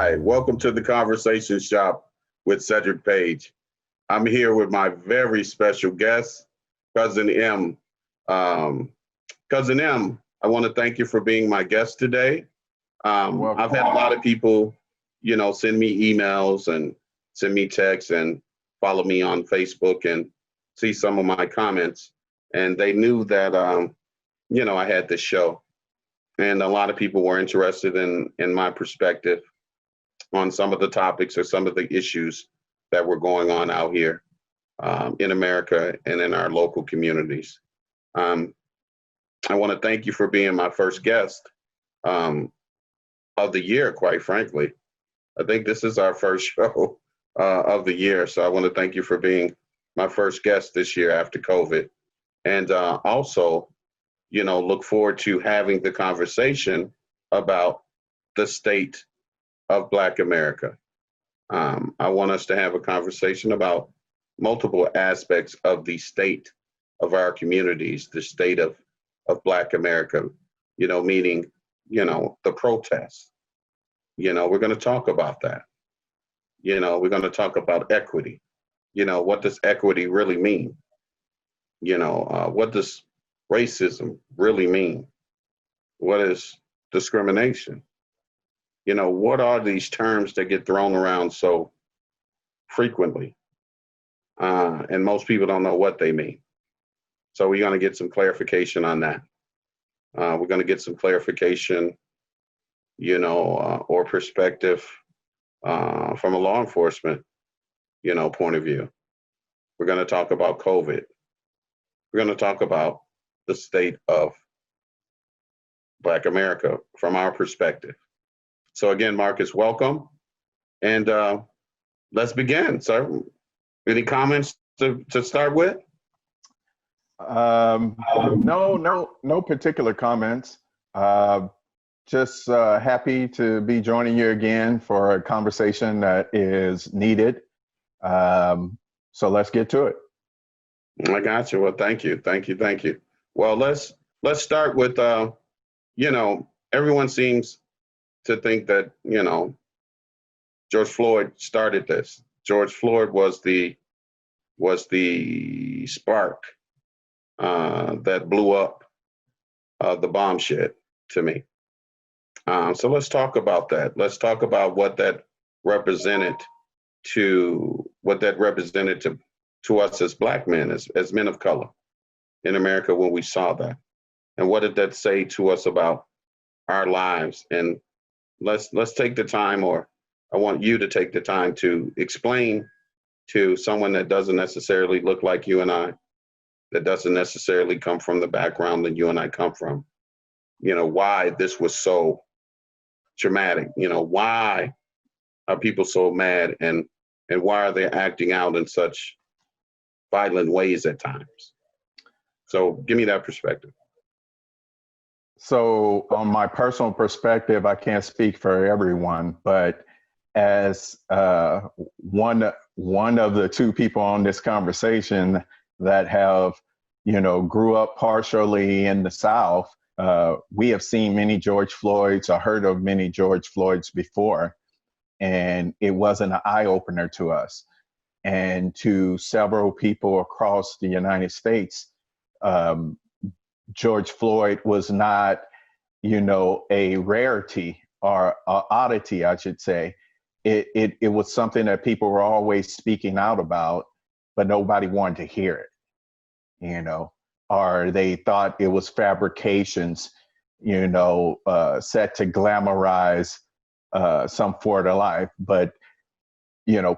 Hi, welcome to the Conversation Shop with Sedrick Page. I'm here with my very special guest, Cousin M. Cousin M, I want to thank you for being my guest today. I've had a lot of people, send me emails and send me texts and follow me on Facebook and see some of my comments. And they knew that, I had this show. And a lot of people were interested in my perspective on some of the topics or some of the issues that were going on out here in America and in our local communities. I want to thank you for being my first guest of the year, quite frankly. I think this is our first show of the year. So I want to thank you for being my first guest this year after COVID. And also, look forward to having the conversation about the state of Black America. I want us to have a conversation about multiple aspects of the state of our communities, the state of Black America, meaning, the protests. We're going to talk about that. We're going to talk about equity. What does equity really mean? What does racism really mean? What is discrimination? What are these terms that get thrown around so frequently? And most people don't know what they mean. So we're going to get some clarification on that. We're going to get some clarification, or perspective from a law enforcement, point of view. We're going to talk about COVID. We're going to talk about the state of Black America from our perspective. So again, Marcus, welcome. And let's begin. So any comments to start with? No particular comments. Just happy to be joining you again for a conversation that is needed. So let's get to it. I got you. Well, thank you. Well, let's start with, everyone seems to think that, George Floyd started this. George Floyd was the spark that blew up the bomb shed to me. So let's talk about that. Let's talk about what that represented to us as Black men, as men of color in America when we saw that. And what did that say to us about our lives? And let's take the time, or I want you to take the time to explain to someone that doesn't necessarily look like you and I, that doesn't necessarily come from the background that you and I come from, why this was so traumatic. Why are people so mad, and why are they acting out in such violent ways at times? So give me that perspective. So on my personal perspective, I can't speak for everyone, but as one of the two people on this conversation that have, grew up partially in the South, we have seen many George Floyds or heard of many George Floyds before, and it wasn't an eye-opener to us. And to several people across the United States, George Floyd was not, a rarity or a oddity, I should say. It was something that people were always speaking out about, but nobody wanted to hear it, or they thought it was fabrications, set to glamorize some form of life. But,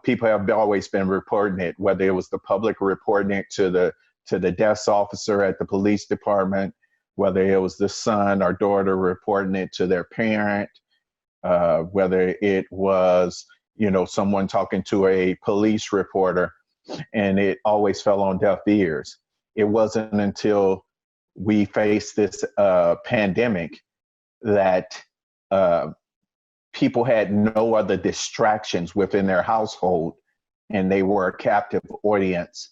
people have always been reporting it, whether it was the public reporting it to the desk officer at the police department, whether it was the son or daughter reporting it to their parent, whether it was, someone talking to a police reporter, and it always fell on deaf ears. It wasn't until we faced this pandemic that people had no other distractions within their household, and they were a captive audience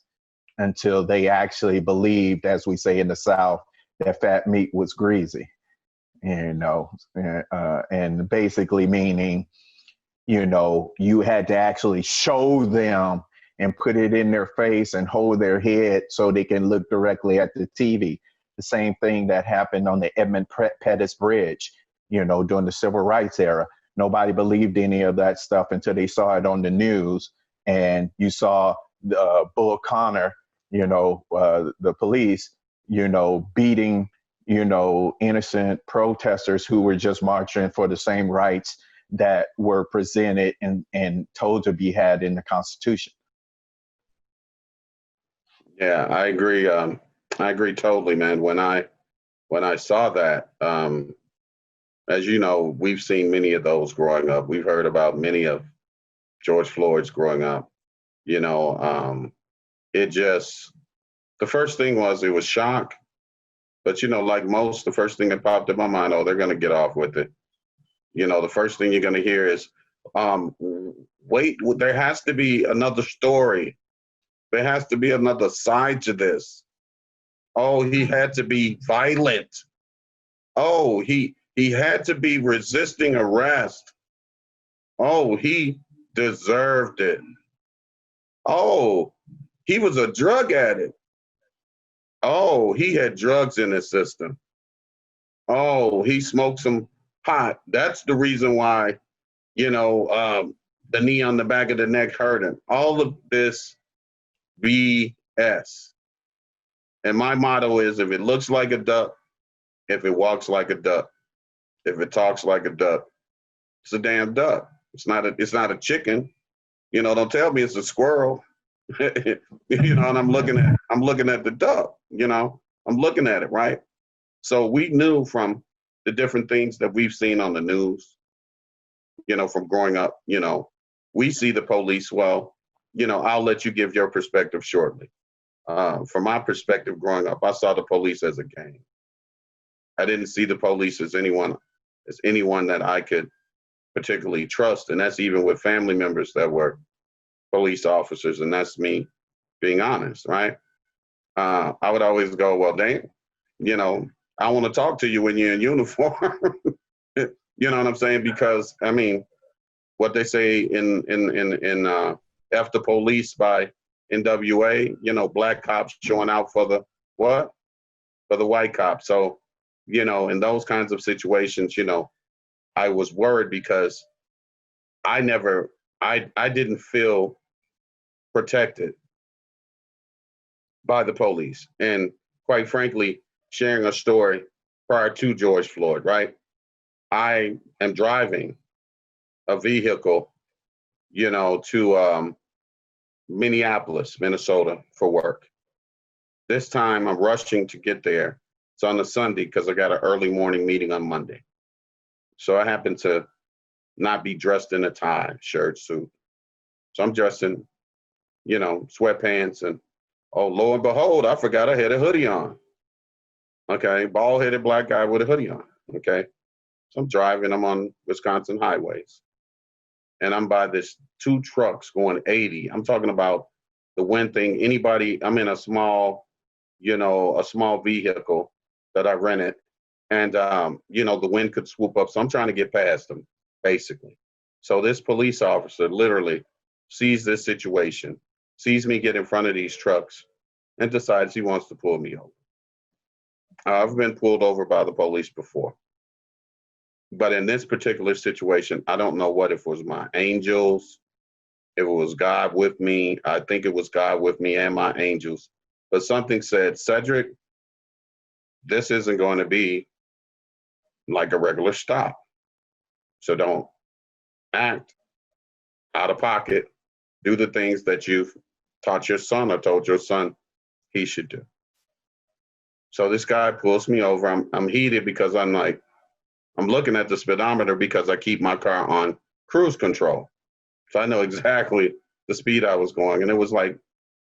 until they actually believed, as we say in the South, that fat meat was greasy, and basically meaning you had to actually show them and put it in their face and hold their head so they can look directly at the TV. The same thing that happened on the Edmund Pettus Bridge, during the Civil Rights era. Nobody believed any of that stuff until they saw it on the news. And you saw Bull Connor, the police, beating, innocent protesters who were just marching for the same rights that were presented and told to be had in the Constitution. Yeah, I agree. I agree totally, man. When I saw that, as you know, we've seen many of those growing up. We've heard about many of George Floyd's growing up. It just, the first thing was, it was shock. But, like most, the first thing that popped in my mind, oh, they're going to get off with it. The first thing you're going to hear is, wait, there has to be another story. There has to be another side to this. Oh, he had to be violent. Oh, he had to be resisting arrest. Oh, he deserved it. Oh, he was a drug addict. Oh, he had drugs in his system. Oh, he smoked some pot. That's the reason why, the knee on the back of the neck hurt him. All of this BS. And my motto is, if it looks like a duck, if it walks like a duck, if it talks like a duck, it's a damn duck. It's not a chicken. Don't tell me it's a squirrel. And I'm looking at the duck, I'm looking at it, right? So we knew from the different things that we've seen on the news, from growing up, we see the police. Well, I'll let you give your perspective shortly. From my perspective growing up, I saw the police as a gang. I didn't see the police as anyone that I could particularly trust. And that's even with family members that were police officers. And that's me being honest, right? I would always go, well, dang, I want to talk to you when you're in uniform. You know what I'm saying? Because, what they say in F the Police by NWA, black cops showing out for the what? For the white cop. So, in those kinds of situations, I was worried because I didn't feel protected by the police. And quite frankly, sharing a story prior to George Floyd, right? I am driving a vehicle, to Minneapolis, Minnesota for work. This time I'm rushing to get there. It's on a Sunday because I got an early morning meeting on Monday. So I happen to not be dressed in a tie, shirt, suit. So I'm dressed in, sweatpants, and lo and behold, I forgot I had a hoodie on. Okay, bald-headed black guy with a hoodie on. Okay, so I'm driving. I'm on Wisconsin highways, and I'm by this two trucks going 80. I'm talking about the wind thing. I'm in a small vehicle that I rented, and the wind could swoop up. So I'm trying to get past them, basically. So this police officer literally sees this situation, sees me get in front of these trucks, and decides he wants to pull me over. I've been pulled over by the police before. But in this particular situation, I don't know if it was my angels, if it was God with me. I think it was God with me and my angels. But something said, Sedrick, this isn't going to be like a regular stop. So don't act out of pocket. Do the things that you've taught your son or told your son he should do. So this guy pulls me over. I'm heated because I'm looking at the speedometer because I keep my car on cruise control. So I know exactly the speed I was going. And it was like,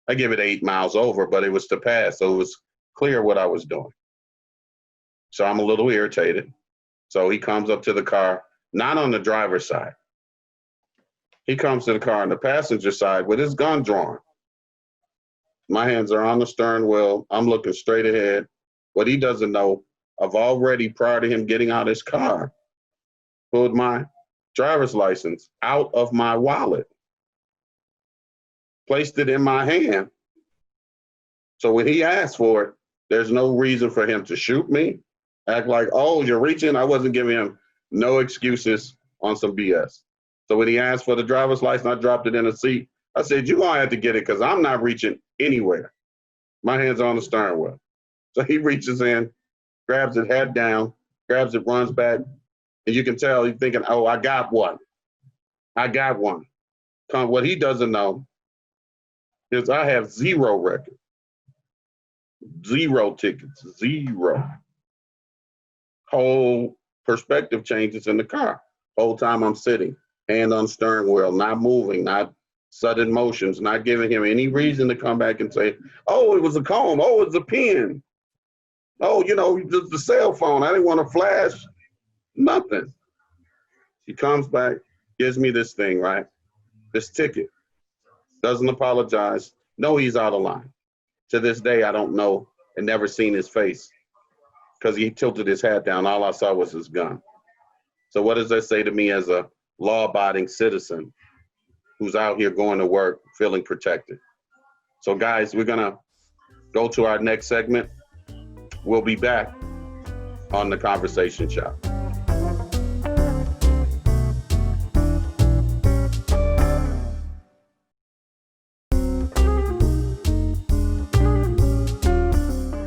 I give it 8 miles over, but it was to pass. So it was clear what I was doing. So I'm a little irritated. So he comes up to the car, not on the driver's side. He comes to the car on the passenger side with his gun drawn. My hands are on the stern wheel. I'm looking straight ahead. What he doesn't know, I've already, prior to him getting out of his car, pulled my driver's license out of my wallet, placed it in my hand. So when he asked for it, there's no reason for him to shoot me, act like, oh, you're reaching. I wasn't giving him no excuses on some BS. So when he asked for the driver's license, I dropped it in a seat. I said, you're going to have to get it because I'm not reaching anywhere. My hand's on the steering wheel. So he reaches in, grabs it, head down, grabs it, runs back. And you can tell he's thinking, oh, I got one. I got one. What he doesn't know is I have zero record. Zero tickets, zero. Whole perspective changes in the car. Whole time I'm sitting, hand on steering wheel, not moving, not sudden motions, not giving him any reason to come back and say, oh, it was a comb, oh, it was a pen. Oh, you know, just the cell phone. I didn't want to flash. Nothing. He comes back, gives me this thing, right? This ticket. Doesn't apologize. No, he's out of line. To this day, I don't know and never seen his face because he tilted his hat down. All I saw was his gun. So what does that say to me as a law-abiding citizen who's out here going to work, feeling protected? So guys, we're gonna go to our next segment. We'll be back on the Conversation Shop.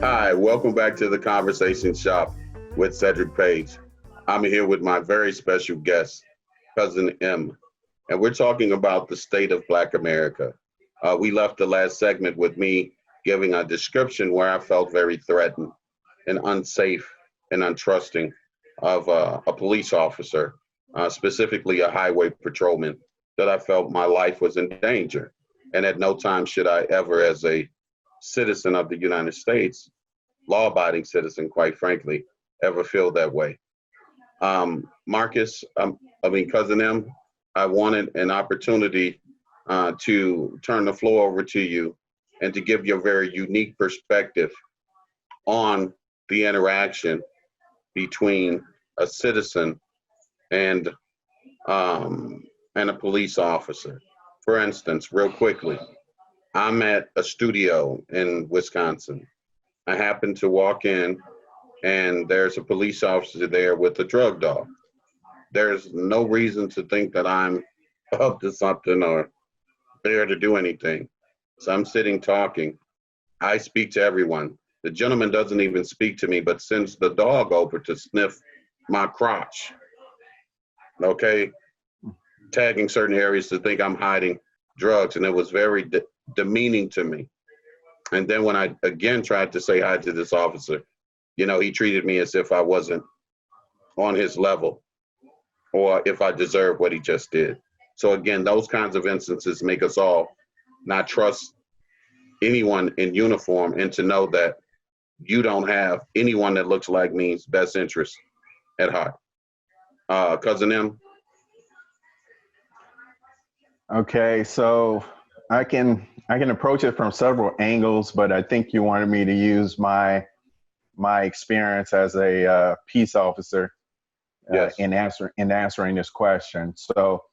Hi, welcome back to the Conversation Shop with Sedrick Page. I'm here with my very special guest, Cousin M, and we're talking about the state of Black America. We left the last segment with me giving a description where I felt very threatened and unsafe and untrusting of a police officer, specifically a highway patrolman, that I felt my life was in danger. And at no time should I ever, as a citizen of the United States, law-abiding citizen, quite frankly, ever feel that way. Marcus, Cousin M, I wanted an opportunity to turn the floor over to you and to give your very unique perspective on the interaction between a citizen and a police officer. For instance, real quickly, I'm at a studio in Wisconsin. I happen to walk in and there's a police officer there with a drug dog. There's no reason to think that I'm up to something or there to do anything. So I'm sitting talking. I speak to everyone. The gentleman doesn't even speak to me, but sends the dog over to sniff my crotch. Okay? Tagging certain areas to think I'm hiding drugs. And it was very demeaning to me. And then when I again tried to say hi to this officer, you know, he treated me as if I wasn't on his level or if I deserved what he just did. So again, those kinds of instances make us all not trust anyone in uniform and to know that you don't have anyone that looks like me's best interest at heart. Cousin M? Okay, so I can approach it from several angles, but I think you wanted me to use my experience as a peace officer Yes. in answering this question. So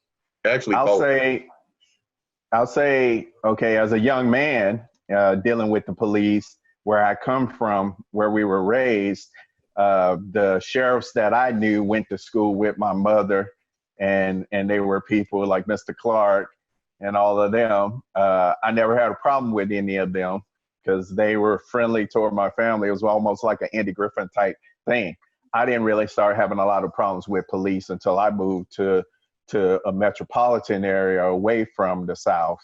Actually, I'll say, okay, as a young man dealing with the police, where I come from, where we were raised, the sheriffs that I knew went to school with my mother, and they were people like Mr. Clark and all of them. I never had a problem with any of them because they were friendly toward my family. It was almost like an Andy Griffin type thing. I didn't really start having a lot of problems with police until I moved to a metropolitan area away from the South,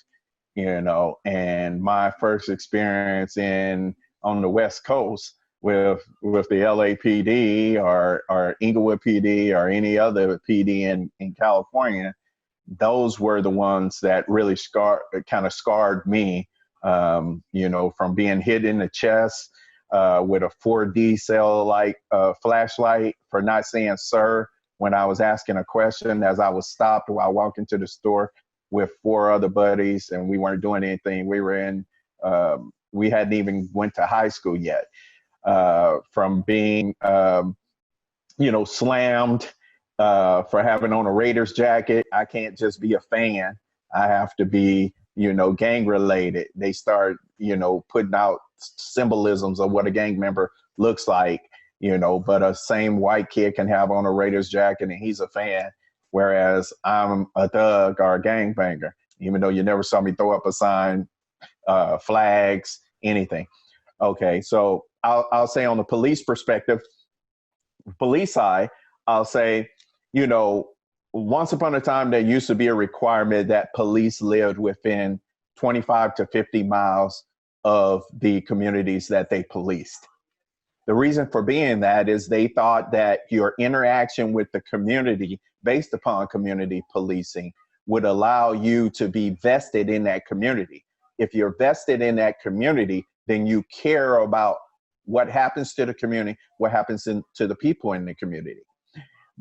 you know. And my first experience on the West Coast with the LAPD or Inglewood PD or any other PD in California, those were the ones that really kind of scarred me, you know, from being hit in the chest with a 4D cell light flashlight for not saying sir when I was asking a question, as I was stopped while walking to the store with 4 other buddies, and we weren't doing anything. We hadn't even went to high school yet. From being, you know, slammed for having on a Raiders jacket. I can't just be a fan. I have to be, gang related. They start, putting out symbolisms of what a gang member looks like, but a same white kid can have on a Raiders jacket and he's a fan, whereas I'm a thug or a gangbanger, even though you never saw me throw up a sign, flags, anything. Okay, so I'll say on the police perspective, police side, I'll say, once upon a time, there used to be a requirement that police lived within 25 to 50 miles of the communities that they policed. The reason for being that is they thought that your interaction with the community based upon community policing would allow you to be vested in that community. If you're vested in that community, then you care about what happens to the community, what happens to the people in the community.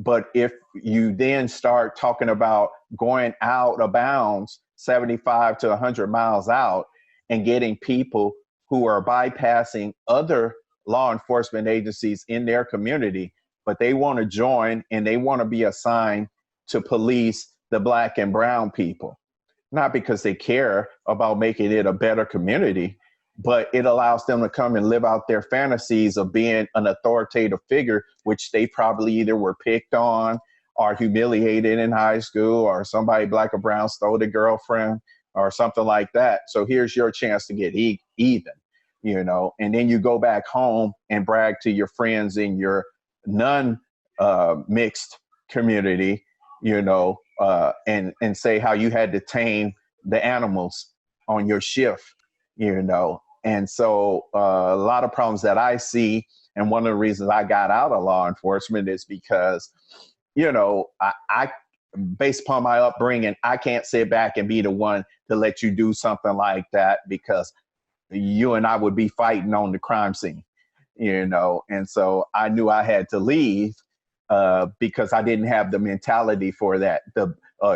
But if you then start talking about going out of bounds 75 to 100 miles out and getting people who are bypassing other law enforcement agencies in their community, but they want to join and they want to be assigned to police the Black and brown people, not because they care about making it a better community, but it allows them to come and live out their fantasies of being an authoritative figure, which they probably either were picked on or humiliated in high school, or somebody Black or brown stole their girlfriend or something like that. So here's your chance to get even, and then you go back home and brag to your friends in your mixed community, and say how you had to tame the animals on your shift, And so a lot of problems that I see, and one of the reasons I got out of law enforcement is because, I based upon my upbringing, I can't sit back and be the one to let you do something like that, because you and I would be fighting on the crime scene, And so I knew I had to leave because I didn't have the mentality for that.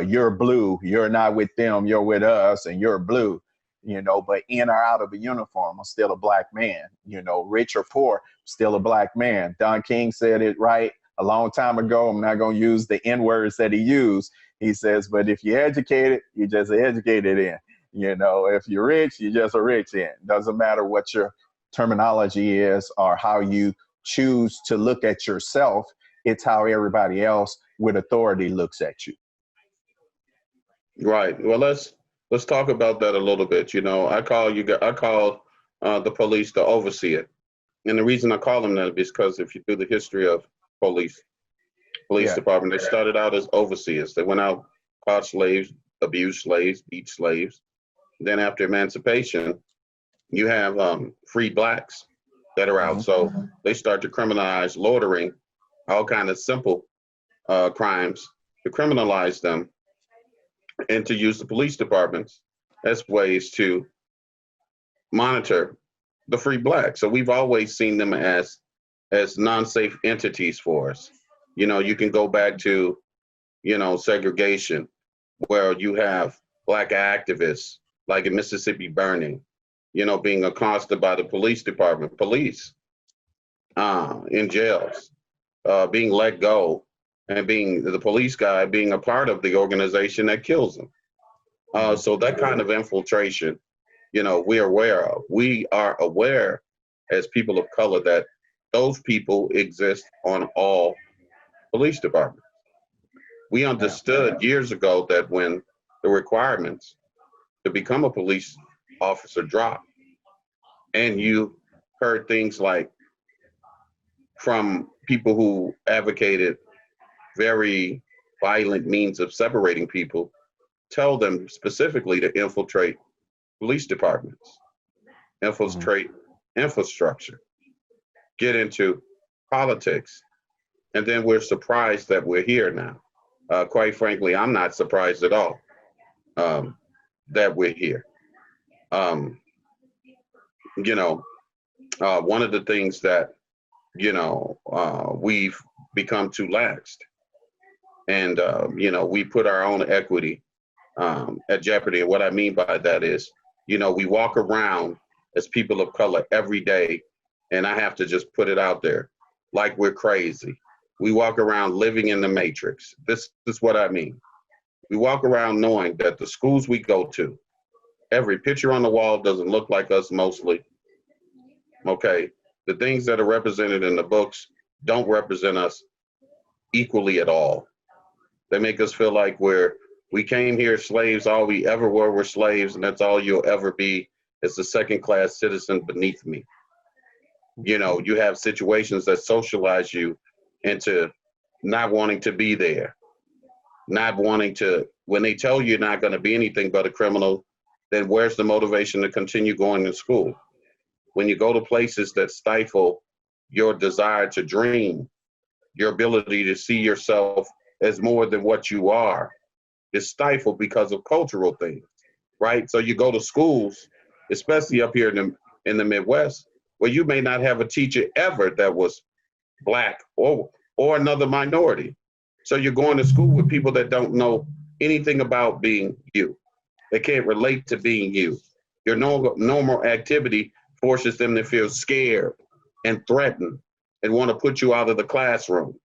You're blue, you're not with them, you're with us, and you're blue. But in or out of a uniform, I'm still a Black man, rich or poor, still a Black man. Don King said it right a long time ago. I'm not going to use the N words that he used. He says, but if you're educated, you're just educated in, if you're rich, you're just a rich in. Doesn't matter what your terminology is or how you choose to look at yourself. It's how everybody else with authority looks at you. Right. Well, let's talk about that a little bit. I call the police the overseer. And the reason I call them that is because if you do the history of police department, they started out as overseers. They went out, caught slaves, abused slaves, beat slaves. Then after emancipation, you have free Blacks that are out. So they start to criminalize loitering, all kind of simple crimes, to criminalize them and to use the police departments as ways to monitor the free Blacks. So we've always seen them as non-safe entities for us. You can go back to, segregation, where you have Black activists, like in Mississippi burning, being accosted by the police department, police in jails, being let go, and being the police guy being a part of the organization that kills them. So that kind of infiltration, we're aware of. We are aware as people of color that those people exist on all police departments. We understood years ago that when the requirements to become a police officer dropped, and you heard things like from people who advocated very violent means of separating people, tell them specifically to infiltrate police departments, infiltrate infrastructure, get into politics. And then we're surprised that we're here now. Quite frankly, I'm not surprised at all that we're here. One of the things that, we've become too laxed. And, we put our own equity at jeopardy. And what I mean by that is, we walk around as people of color every day, and I have to just put it out there, like we're crazy. we walk around living in the matrix. This is what I mean. We walk around knowing that the schools we go to, every picture on the wall doesn't look like us mostly. Okay. The things that are represented in the books don't represent us equally at all. They make us feel like we came here slaves, all we ever were slaves, and that's all you'll ever be is a second-class citizen beneath me. You know, you have situations that socialize you into not wanting to be there, not wanting to, when they tell you you're not going to be anything but a criminal, then where's the motivation to continue going to school? When you go to places that stifle your desire to dream, your ability to see yourself as more than what you are, is stifled because of cultural things, right? So you go to schools, especially up here in the Midwest, where you may not have a teacher ever that was Black or another minority. So you're going to school with people that don't know anything about being you. They can't relate to being you. Your normal activity forces them to feel scared and threatened and want to put you out of the classrooms.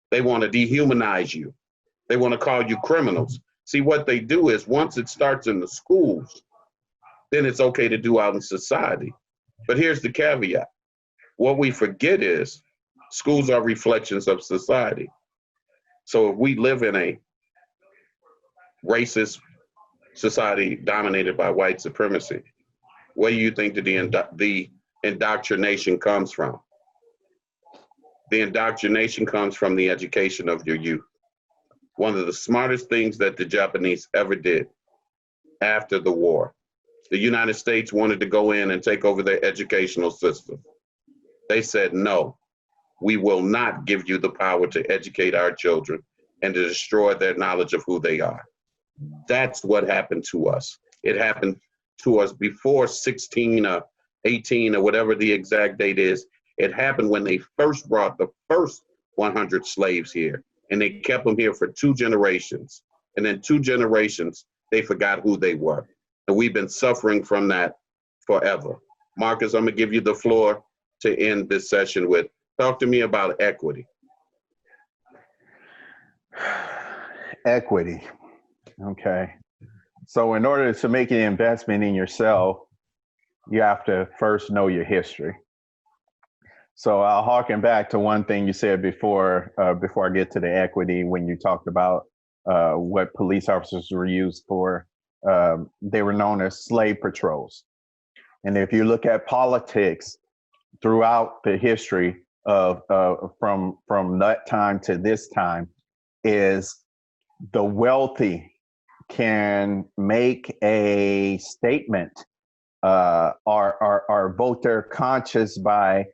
They want to dehumanize you. They want to call you criminals. See, what they do is once it starts in the schools, then it's okay to do out in society. But here's the caveat. What we forget is schools are reflections of society. So if we live in a racist society dominated by white supremacy, where do you think that the indoctrination comes from? The indoctrination comes from the education of your youth. One of the smartest things that the Japanese ever did after the war, the United States wanted to go in and take over their educational system. They said, no, we will not give you the power to educate our children and to destroy their knowledge of who they are. That's what happened to us. It happened to us before 16 or 18 or whatever the exact date is. It happened when they first brought the first 100 slaves here, and they kept them here for 2 generations. And then 2 generations, they forgot who they were. And we've been suffering from that forever. Marcus, I'm gonna give you the floor to end this session with. Talk to me about equity. Equity. Okay. So in order to make an investment in yourself, you have to first know your history. So I'll harken back to one thing you said before I get to the equity, when you talked about what police officers were used for. They were known as slave patrols. And if you look at politics throughout the history of from that time to this time, is the wealthy can make a statement or vote their conscience by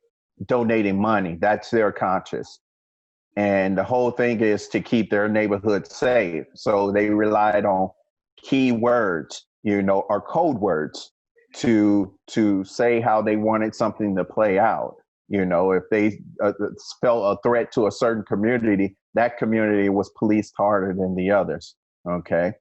donating money. That's their conscience. And the whole thing is to keep their neighborhood safe. So they relied on key words, or code words to say how they wanted something to play out. If they felt a threat to a certain community, that community was policed harder than the others. Okay.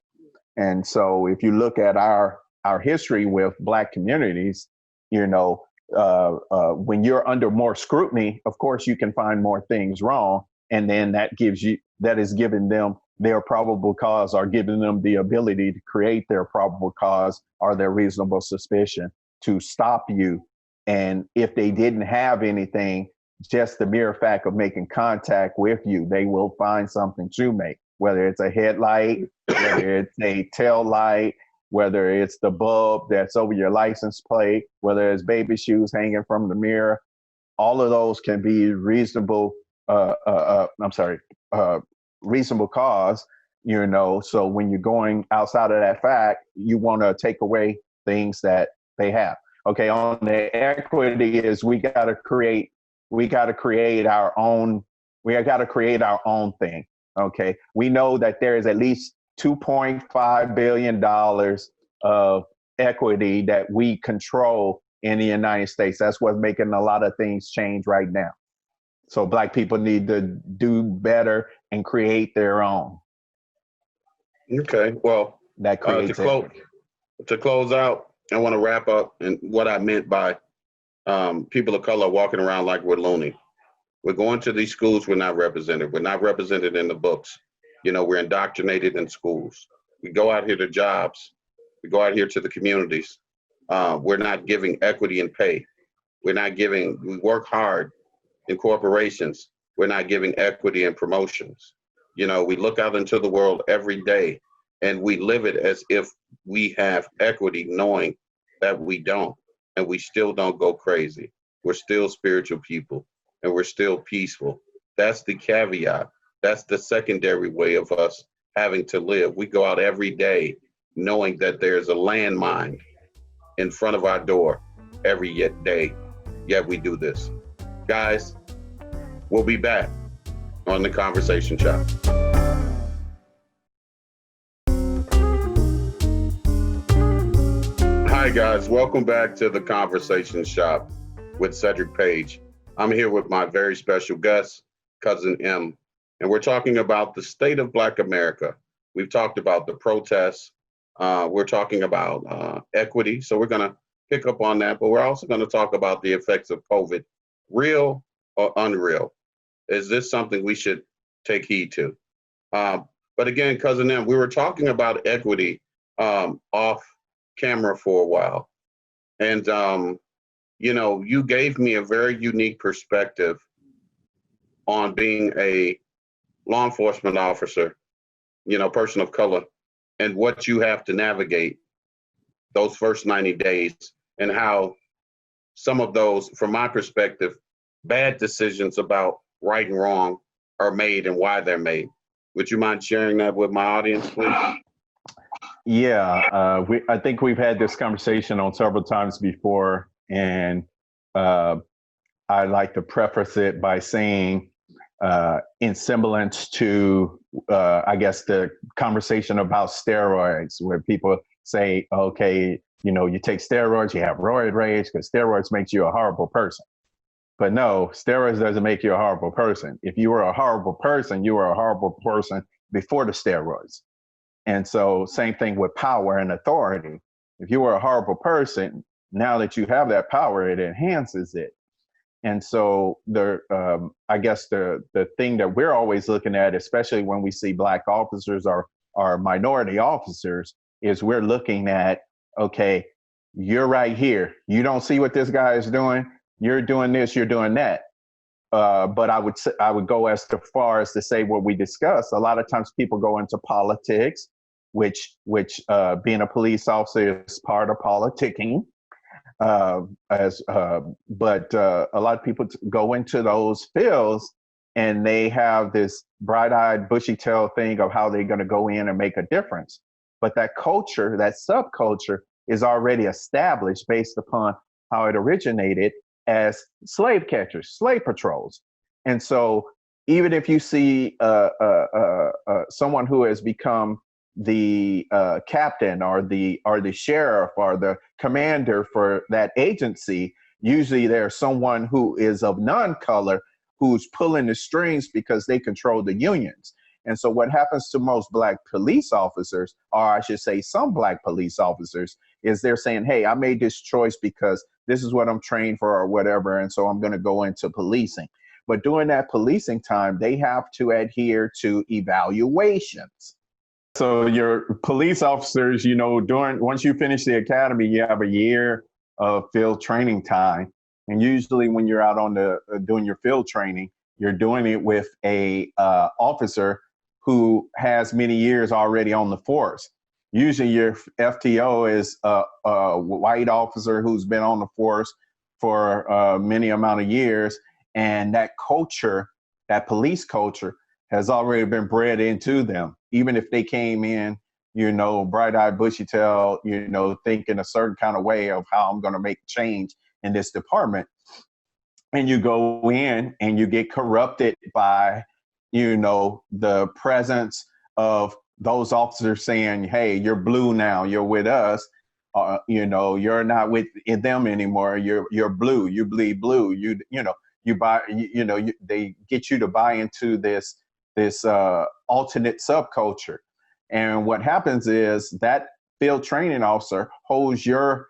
And so if you look at our history with Black communities, when you're under more scrutiny, of course, you can find more things wrong. And then that is giving them their probable cause, or giving them the ability to create their probable cause or their reasonable suspicion to stop you. And if they didn't have anything, just the mere fact of making contact with you, they will find something to make, whether it's a headlight, whether it's a tail light, whether it's the bulb that's over your license plate, whether it's baby shoes hanging from the mirror. All of those can be reasonable reasonable cause, so when you're going outside of that fact, you want to take away things that they have. Okay, on the equity is we got to create our own thing. Okay, we know that there is at least $2.5 billion of equity that we control in the United States. That's what's making a lot of things change right now. So Black people need to do better and create their own. Okay, well, that creates to close out, I want to wrap up and what I meant by people of color walking around like we're loony. We're going to these schools, we're not represented. We're not represented in the books. We're indoctrinated in schools. We go out here to jobs. We go out here to the communities. We're not giving equity and pay. We work hard in corporations. We're not giving equity and promotions. We look out into the world every day and we live it as if we have equity, knowing that we don't, and we still don't go crazy. We're still spiritual people and we're still peaceful. That's the caveat. That's the secondary way of us having to live. We go out every day knowing that there's a landmine in front of our door every day, yet we do this. Guys, we'll be back on the Conversation Shop. Hi guys, welcome back to the Conversation Shop with Sedrick Page. I'm here with my very special guest, Cousin M, and we're talking about the state of Black America. We've talked about the protests. We're talking about equity, so we're going to pick up on that, but we're also going to talk about the effects of COVID. Real or unreal? Is this something we should take heed to? But again, Cousin M, we were talking about equity off camera for a while. And, you gave me a very unique perspective on being a law enforcement officer, person of color, and what you have to navigate those first 90 days and how some of those, from my perspective, bad decisions about right and wrong are made and why they're made. Would you mind sharing that with my audience, please? Yeah, I think we've had this conversation on several times before, and I like to preface it by saying, in semblance to, I guess, the conversation about steroids, where people say, okay, you take steroids, you have roid rage because steroids makes you a horrible person. But no, steroids doesn't make you a horrible person. If you were a horrible person, you were a horrible person before the steroids. And so same thing with power and authority. If you were a horrible person, now that you have that power, it enhances it. And so I guess the thing that we're always looking at, especially when we see Black officers or minority officers, is we're looking at, okay, you're right here. You don't see what this guy is doing. You're doing this, you're doing that. But I would go as far as to say what we discussed. A lot of times people go into politics, which being a police officer is part of politicking. But a lot of people go into those fields and they have this bright-eyed, bushy-tailed thing of how they're going to go in and make a difference. But that culture, that subculture, is already established based upon how it originated as slave catchers, slave patrols. And so even if you see someone who has become the captain or the sheriff or the commander for that agency, usually there's someone who is of non-color who's pulling the strings because they control the unions. And so what happens to most Black police officers, or I should say some Black police officers, is they're saying, hey, I made this choice because this is what I'm trained for or whatever, and so I'm going to go into policing. But during that policing time, they have to adhere to evaluations. So your police officers, once you finish the academy, you have a year of field training time. And usually when you're out on doing your field training, you're doing it with a officer who has many years already on the force. Usually your FTO is a white officer who's been on the force for many amount of years. And that culture, that police culture, has already been bred into them. Even if they came in, bright-eyed, bushy-tailed, thinking a certain kind of way of how I'm going to make change in this department. And you go in and you get corrupted by, the presence of those officers saying, hey, you're blue now, you're with us. You're not with them anymore. You're blue, you bleed blue. They get you to buy into this alternate subculture. And what happens is that field training officer holds the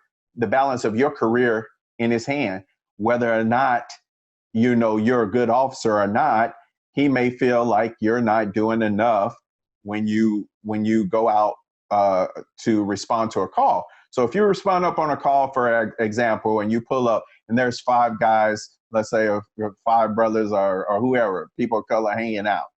balance of your career in his hand, whether or not you're a good officer or not, he may feel like you're not doing enough when you go out to respond to a call. So if you respond up on a call, for example, and you pull up and there's 5 guys, let's say, or 5 brothers or whoever, people of color hanging out,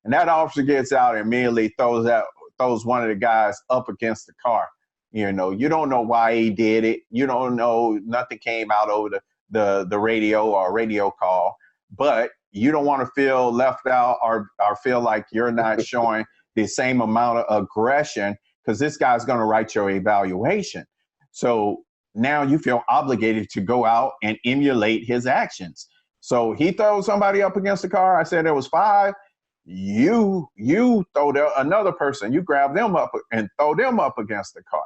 and that officer gets out and immediately throws one of the guys up against the car. You don't know why he did it. You don't know, nothing came out over the radio or radio call, but you don't want to feel left out or feel like you're not showing the same amount of aggression, because this guy's going to write your evaluation. So now you feel obligated to go out and emulate his actions. So he throws somebody up against the car. I said there was 5. You throw another person. You grab them up and throw them up against the car.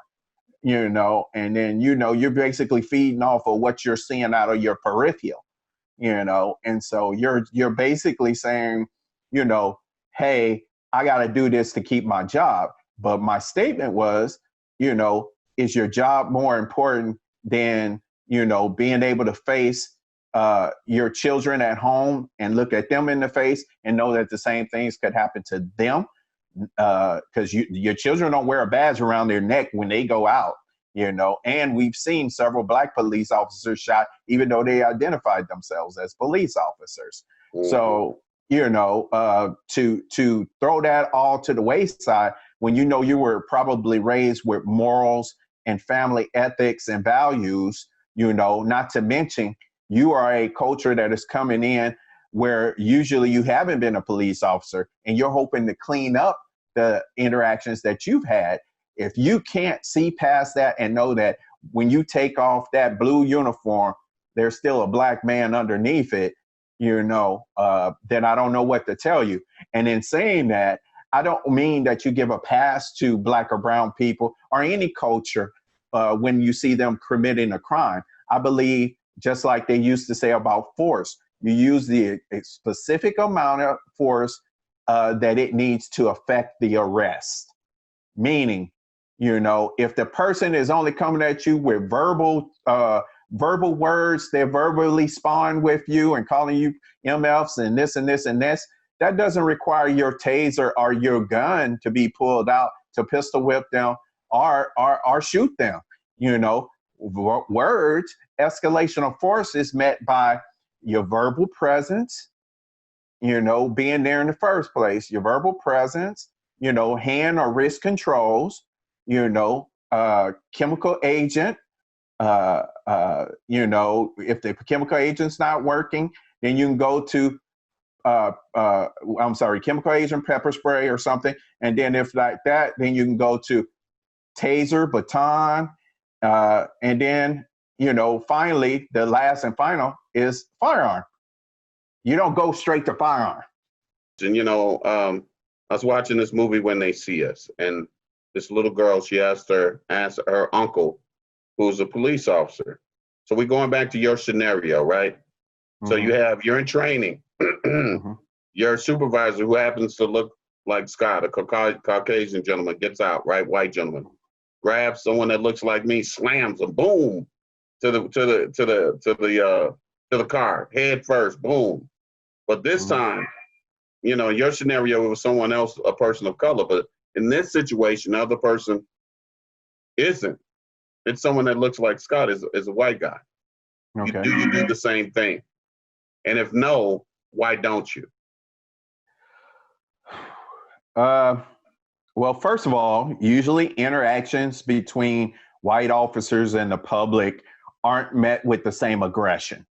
And then you're basically feeding off of what you're seeing out of your peripheral. And so you're basically saying, hey, I got to do this to keep my job. But my statement was, is your job more important than, being able to face your children at home and look at them in the face and know that the same things could happen to them? Because your children don't wear a badge around their neck when they go out, and we've seen several Black police officers shot, even though they identified themselves as police officers. Mm-hmm. So, to throw that all to the wayside when you were probably raised with morals and family ethics and values, not to mention you are a culture that is coming in where usually you haven't been a police officer and you're hoping to clean up the interactions that you've had. If you can't see past that and know that when you take off that blue uniform, there's still a Black man underneath it, then I don't know what to tell you. And in saying that, I don't mean that you give a pass to Black or brown people or any culture when you see them committing a crime. I believe, just like they used to say about force, you use the specific amount of force that it needs to affect the arrest. Meaning, if the person is only coming at you with verbal words, they're verbally spawning with you and calling you MFs and this and this and this, that doesn't require your taser or your gun to be pulled out to pistol whip them or shoot them. Words, escalation of force is met by your verbal presence, being there in the first place, your verbal presence, hand or wrist controls, chemical agent, if the chemical agent's not working, then you can go to, chemical agent, pepper spray or something. And then if like that, then you can go to taser, baton, and then, finally, the last and final is firearm. You don't go straight to firearm. And, I was watching this movie When They See Us, and this little girl, she asked her uncle, who's a police officer. So we're going back to your scenario, right? Mm-hmm. So you're in training. Mm-hmm. Your supervisor, who happens to look like Scott, a Caucasian gentleman, gets out, right? White gentleman, grabs someone that looks like me, slams them, boom, to the car, head first, boom. But this time, in your scenario, it was someone else, a person of color. But in this situation, the other person isn't. It's someone that looks like Scott, is a white guy. Okay. Do you do the same thing? And if no, why don't you? Well, first of all, usually interactions between white officers and the public aren't met with the same aggression.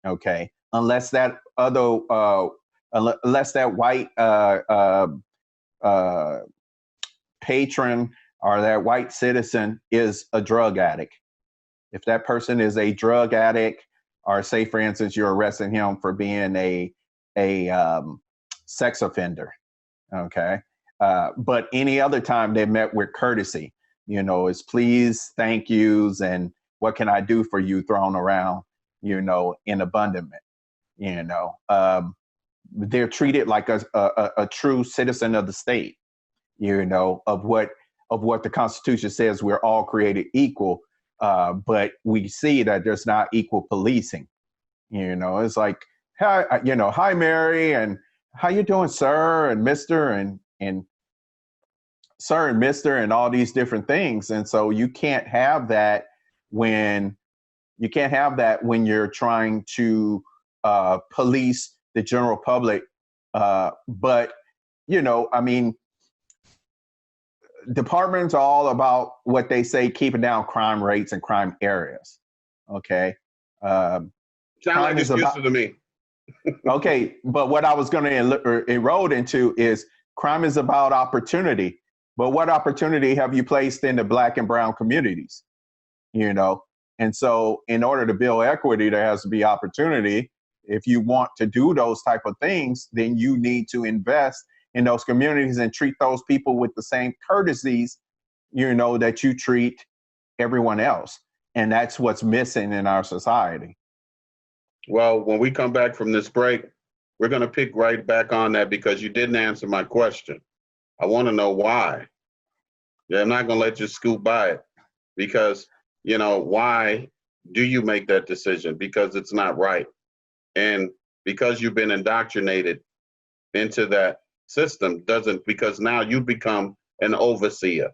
Okay, unless that white patron or that white citizen is a drug addict. If that person is a drug addict, or say, for instance, you're arresting him for being a sex offender, okay? But any other time they met with courtesy, it's please, thank yous, and what can I do for you thrown around, in abundance. They're treated like a true citizen of the state, of what the Constitution says we're all created equal. But we see that there's not equal policing. It's like hi, hi, Mary, and how you doing, sir, and Mister, and sir and Mister, and all these different things. And so you can't have that when you're trying to police the general public. But I mean, departments are all about what they say, keeping down crime rates and crime areas. Okay. Sound like excuses to me. Okay, but what I was going to erode into is crime is about opportunity. But what opportunity have you placed in the Black and brown communities? And so in order to build equity, there has to be opportunity. If you want to do those type of things, then you need to invest in those communities and treat those people with the same courtesies, that you treat everyone else. And that's what's missing in our society. Well, when we come back from this break, we're going to pick right back on that because you didn't answer my question. I want to know why. Yeah, I'm not going to let you scoot by it because, why do you make that decision? Because it's not right. And because you've been indoctrinated into that system because now you become an overseer.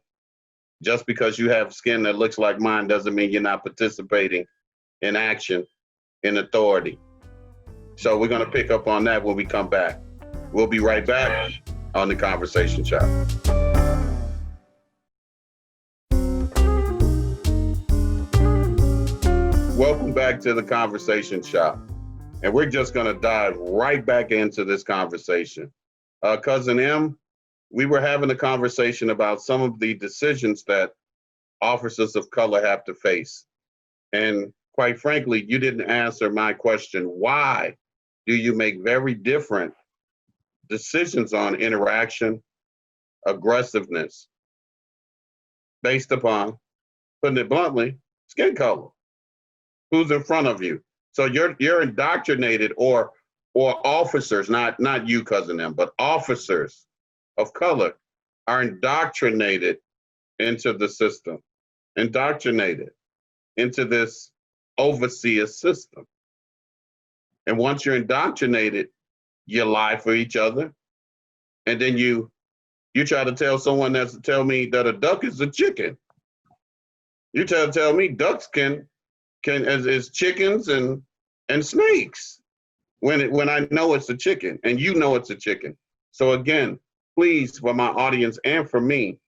Just because you have skin that looks like mine doesn't mean you're not participating in action, in authority. So we're going to pick up on that when we come back. We'll be right back on The Conversation Shop. Welcome back to The Conversation Shop. And we're just going to dive right back into this conversation. Cousin M, we were having a conversation about some of the decisions that officers of color have to face. And quite frankly, you didn't answer my question. Why do you make very different decisions on interaction, aggressiveness, based upon, putting it bluntly, skin color? Who's in front of you? So you're indoctrinated, or officers, not you, Cousin M, but officers of color are indoctrinated into the system, indoctrinated into this overseer system. And once you're indoctrinated, you lie for each other. And then you try to tell someone tell me that a duck is a chicken. You try to tell me ducks can as chickens and snakes when I know it's a chicken and you know it's a chicken. So again, please, for my audience and for me,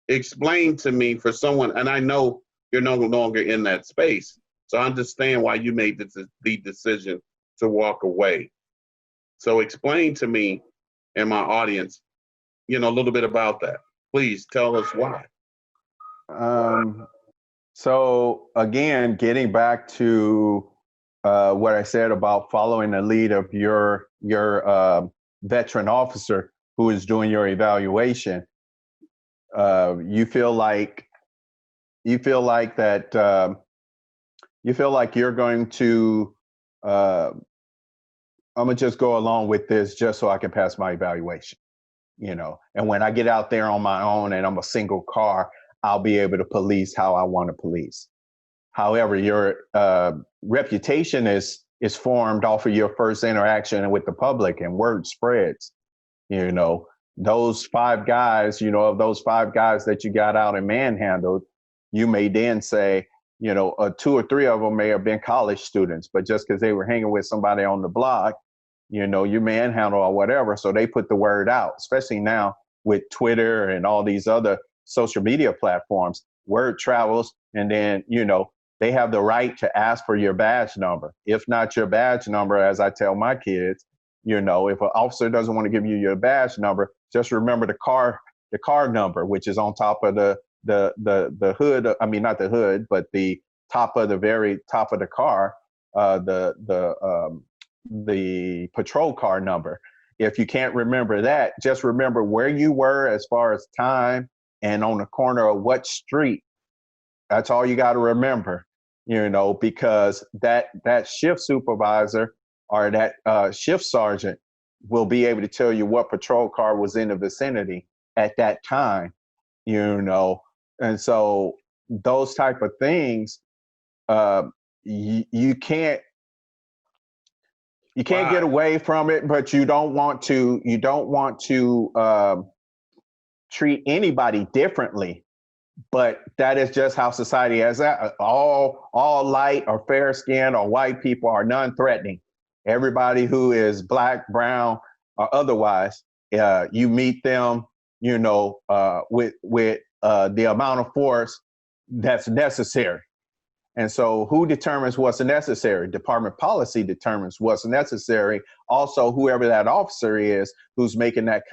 explain to me, for someone, and I know you're no longer in that space, so I understand why you made the decision to walk away. So explain to me and my audience, a little bit about that. Please tell us why. So again, getting back to what I said about following the lead of your veteran officer who is doing your evaluation, you feel like you're going to I'm gonna just go along with this just so I can pass my evaluation, and when I get out there on my own and I'm a single car, I'll be able to police how I want to police. However, your reputation is formed off of your first interaction with the public, and word spreads. Those five guys, of those five guys that you got out and manhandled, you may then say, 2 or 3 of them may have been college students, but just because they were hanging with somebody on the block, you manhandle or whatever. So they put the word out, especially now with Twitter and all these other social media platforms. Word travels, and then, they have the right to ask for your badge number. If not your badge number, as I tell my kids, if an officer doesn't want to give you your badge number, just remember the car number, which is on top of the hood. I mean, not the hood, but the top of the very top of the car, the patrol car number. If you can't remember that, just remember where you were as far as time and on the corner of what street. That's all you got to remember, because that shift supervisor or that shift sergeant will be able to tell you what patrol car was in the vicinity at that time, and so those type of things, you can't, You can't get away from it, but you don't want to treat anybody differently. But that is just how society is. All light or fair skinned or white people are non-threatening. Everybody who is black, brown, or otherwise, you meet them, with the amount of force that's necessary. And so who determines what's necessary? Department policy determines what's necessary. Also, whoever that officer is who's making that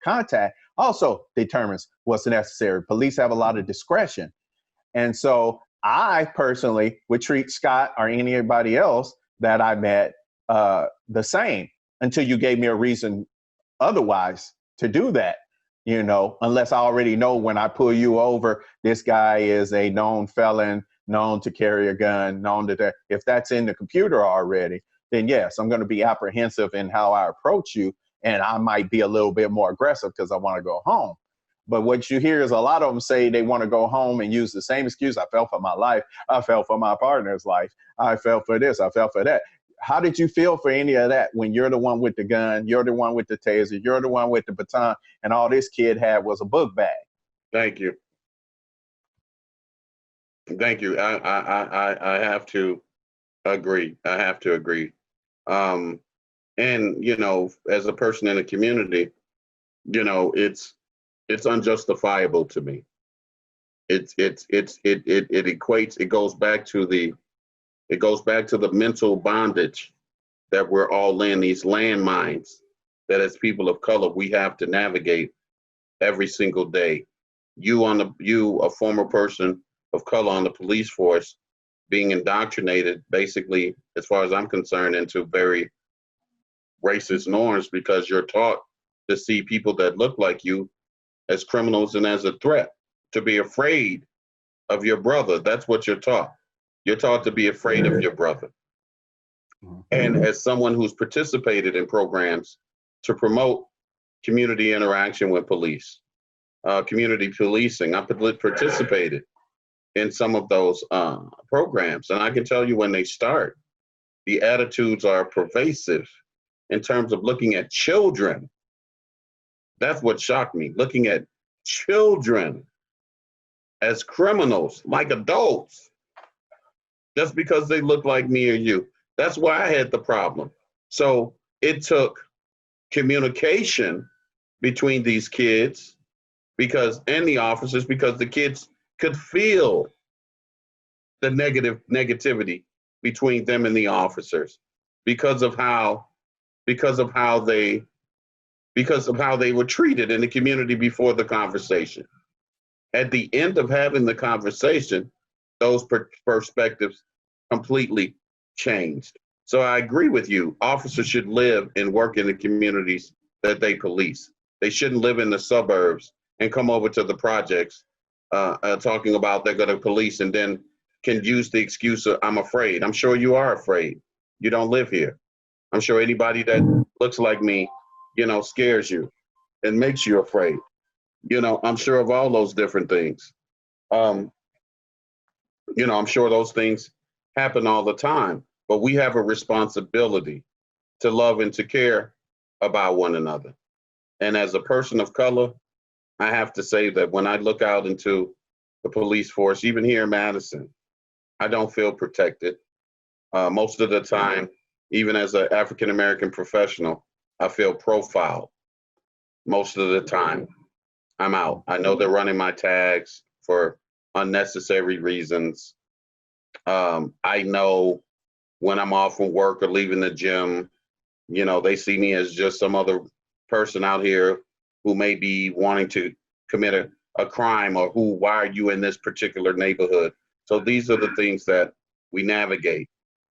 contact also determines what's necessary. Police have a lot of discretion. And so I personally would treat Scott or anybody else that I met the same until you gave me a reason otherwise to do that. Unless I already know when I pull you over, this guy is a known felon, known to carry a gun, known to that. If that's in the computer already, then yes, I'm going to be apprehensive in how I approach you. And I might be a little bit more aggressive because I want to go home. But what you hear is a lot of them say they want to go home and use the same excuse. I fell for my life. I fell for my partner's life. I fell for this. I fell for that. How did you feel for any of that when you're the one with the gun, you're the one with the taser, you're the one with the baton, and all this kid had was a book bag? Thank you. Thank you. I have to agree. I have to agree. And, as a person in the community, it's unjustifiable to me. It equates, it goes back to the mental bondage that we're all in, these landmines that as people of color, we have to navigate every single day. You, a former person of color on the police force, being indoctrinated, basically, as far as I'm concerned, into very racist norms because you're taught to see people that look like you as criminals and as a threat, to be afraid of your brother. That's what you're taught. You're taught to be afraid of your brother. And as someone who's participated in programs to promote community interaction with police, community policing, I participated in some of those programs. And I can tell you when they start, the attitudes are pervasive in terms of looking at children. That's what shocked me, looking at children as criminals, like adults, just because they look like me or you. That's why I had the problem. So it took communication between these kids and the officers, because the kids could feel the negativity between them and the officers because of how they were treated in the community before the conversation. At the end of having the conversation, those perspectives completely changed. So I agree with you. Officers should live and work in the communities that they police. They shouldn't live in the suburbs and come over to the projects talking about they're going to police and then can use the excuse of, I'm afraid. I'm sure you are afraid. You don't live here. I'm sure anybody that looks like me, scares you and makes you afraid. I'm sure of all those different things. I'm sure those things happen all the time, but we have a responsibility to love and to care about one another. And as a person of color, I have to say that when I look out into the police force, even here in Madison, I don't feel protected. Most of the time, even as an African-American professional, I feel profiled. Most of the time, I'm out. I know they're running my tags for unnecessary reasons. I know when I'm off from work or leaving the gym, they see me as just some other person out here who may be wanting to commit a crime, or why are you in this particular neighborhood? So these are the things that we navigate.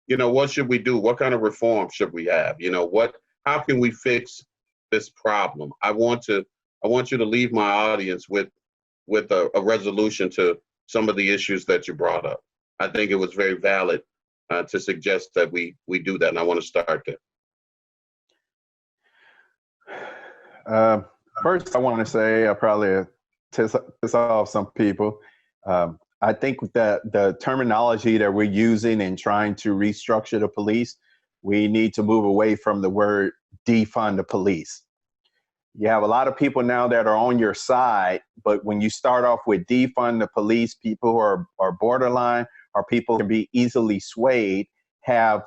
What should we do? What kind of reform should we have? How can we fix this problem? I want you to leave my audience with a resolution to some of the issues that you brought up. I think it was very valid to suggest that we do that, and I want to start there. First, I want to say I probably piss off some people. I think that the terminology that we're using in trying to restructure the police we need to move away from the word defund the police. You have a lot of people now that are on your side, but when you start off with defund the police, people who are borderline or people can be easily swayed, have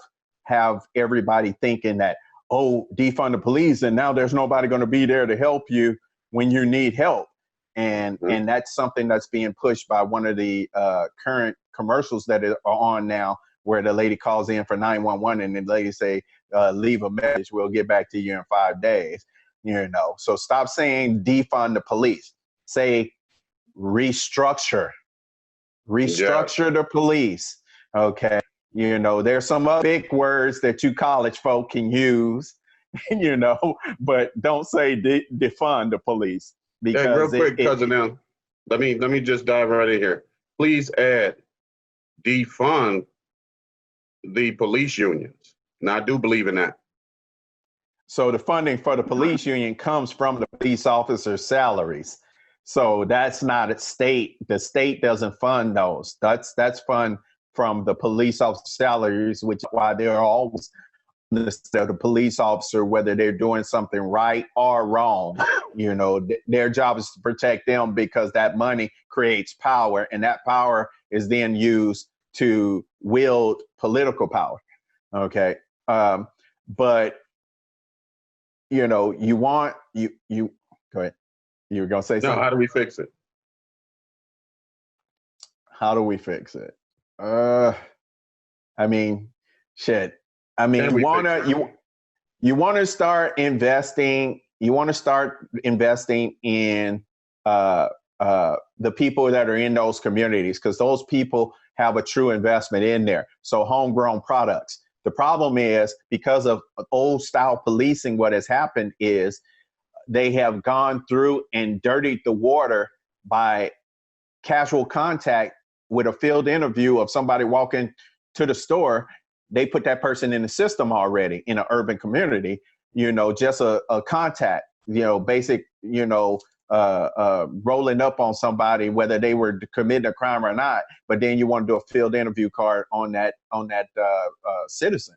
everybody thinking that, oh, defund the police, and now there's nobody going to be there to help you when you need help. And that's something that's being pushed by one of the current commercials that are on now, where the lady calls in for 911 and the lady say, leave a message, we'll get back to you in 5 days. So stop saying defund the police. Say restructure the police. Okay. There's some other big words that you college folk can use, but don't say defund the police. Because real quick, Cousin L, let me just dive right in here. Please add defund the police unions. Now, I do believe in that. So the funding for the police union comes from the police officers' salaries. So that's not a state. The state doesn't fund those. That's fund from the police officer salaries, which is why they're always the police officer, whether they're doing something right or wrong. Their job is to protect them, because that money creates power, and that power is then used to wield political power. Okay. But you want you go ahead. You were gonna say something? No, how do we fix it? How do we fix it? Shit. You want to start investing. You want to start investing in the people that are in those communities, because those people have a true investment in there. So homegrown products. The problem is, because of old style policing, what has happened is they have gone through and dirtied the water by casual contact with a field interview of somebody walking to the store. They put that person in the system already in an urban community, just a contact, basic, rolling up on somebody, whether they were committing a crime or not. But then you want to do a field interview card on that citizen.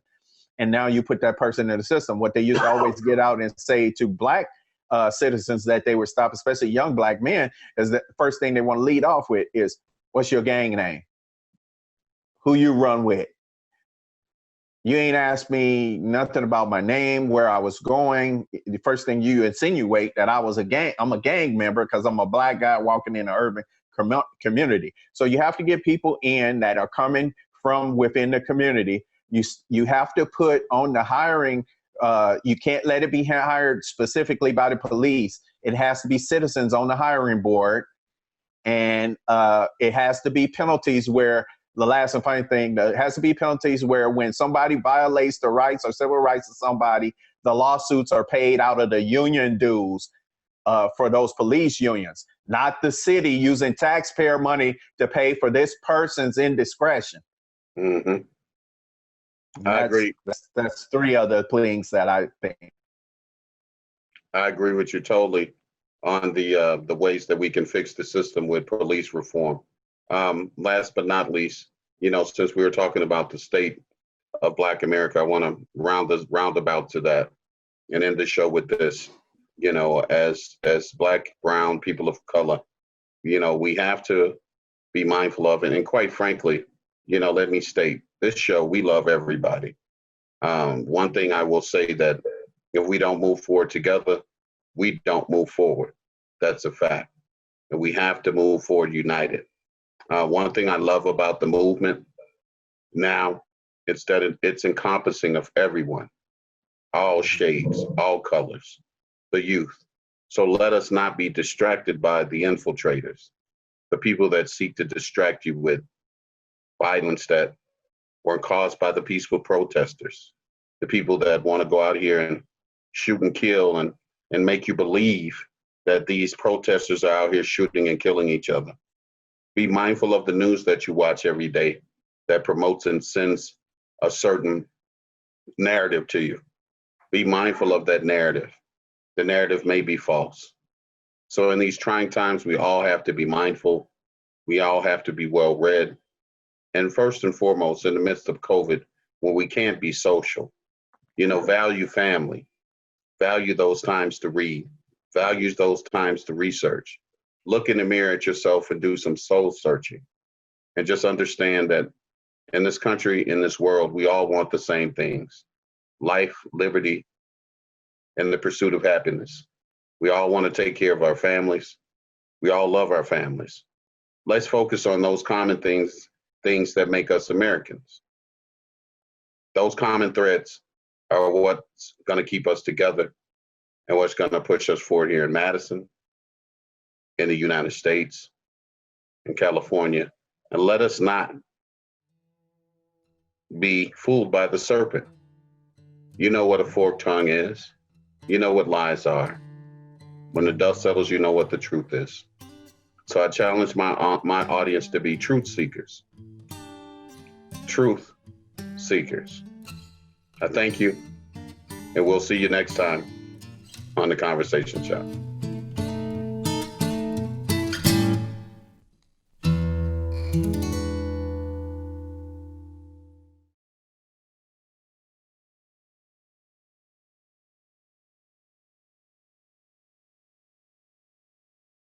And now you put that person in the system. What they used to always get out and say to black citizens that they would stop, especially young black men, is that the first thing they want to lead off with is, what's your gang name? Who you run with? You ain't asked me nothing about my name, where I was going. The first thing you insinuate that I'm a gang member because I'm a black guy walking in an urban community. So you have to get people in that are coming from within the community. You have to put on the hiring. You can't let it be hired specifically by the police. It has to be citizens on the hiring board. And it has to be penalties where, the last and final thing, there has to be penalties where when somebody violates the rights or civil rights of somebody, the lawsuits are paid out of the union dues for those police unions, not the city using taxpayer money to pay for this person's indiscretion. Mm-hmm. I agree. That's three other things that I think. I agree with you totally on the ways that we can fix the system with police reform. Last but not least, since we were talking about the state of Black America, I want to round about to that and end the show with this. As Black, brown people of color, we have to be mindful of it. And quite frankly, let me state, this show, we love everybody. One thing I will say, that if we don't move forward together, we don't move forward. That's a fact. And we have to move forward united. One thing I love about the movement now is that it's encompassing of everyone, all shades, all colors, the youth. So let us not be distracted by the infiltrators, the people that seek to distract you with violence that were caused by the peaceful protesters, the people that want to go out here and shoot and kill and make you believe that these protesters are out here shooting and killing each other. Be mindful of the news that you watch every day that promotes and sends a certain narrative to you. Be mindful of that narrative. The narrative may be false. So in these trying times, we all have to be mindful. We all have to be well read. And first and foremost, in the midst of COVID, when we can't be social, Value family, value those times to read, value those times to research. Look in the mirror at yourself and do some soul searching. And just understand that in this country, in this world, we all want the same things: life, liberty, and the pursuit of happiness. We all want to take care of our families. We all love our families. Let's focus on those common things that make us Americans. Those common threads are what's going to keep us together and what's going to push us forward here in Madison, in the United States, in California. And let us not be fooled by the serpent. You know what a forked tongue is. You know what lies are. When the dust settles, you know what the truth is. So I challenge my audience to be truth seekers. Truth seekers. I thank you, and we'll see you next time on The Conversation Shop.